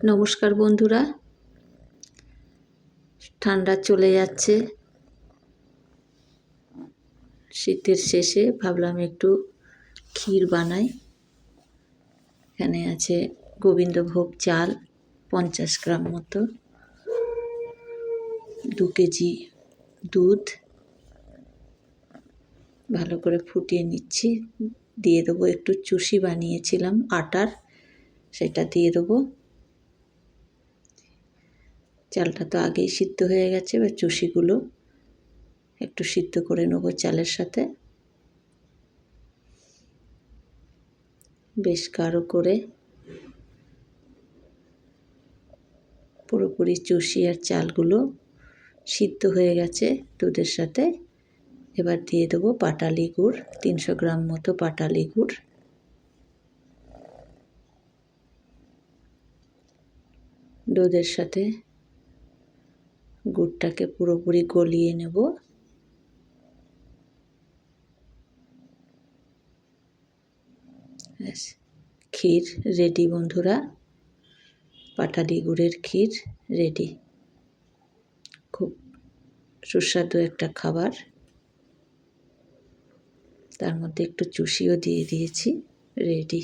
নমস্কার বন্ধুরা, ঠান্ডা চলে যাচ্ছে, শীতের শেষে ভাবলাম একটু ক্ষীর বানাই। এখানে আছে গোবিন্দভোগ চাল 50 গ্রাম মতো, 2 কেজি দুধ ভালো করে ফুটিয়ে নিচ্ছি। দিয়ে দেবো একটু চুষি বানিয়েছিলাম আটার, সেটা দিয়ে দেবো। চালটা তো আগেই সিদ্ধ হয়ে গেছে, এবার চুষিগুলো একটু সিদ্ধ করে নেবো চালের সাথে। বেশ গাঢ় করে পুরোপুরি চুষি আর চালগুলো সিদ্ধ হয়ে গেছে দুধের সাথে। এবার দিয়ে দেবো পাটালি গুড়, 300 গ্রাম মতো পাটালি গুড়। দুধের সাথে গুড়টাকে পুরোপুরি গলিয়ে নেব। ক্ষীর রেডি বন্ধুরা, পাটালি গুড়ের ক্ষীর রেডি। খুব সুস্বাদু একটা খাবার। তার মধ্যে একটু চুষিও দিয়ে দিয়েছি, রেডি।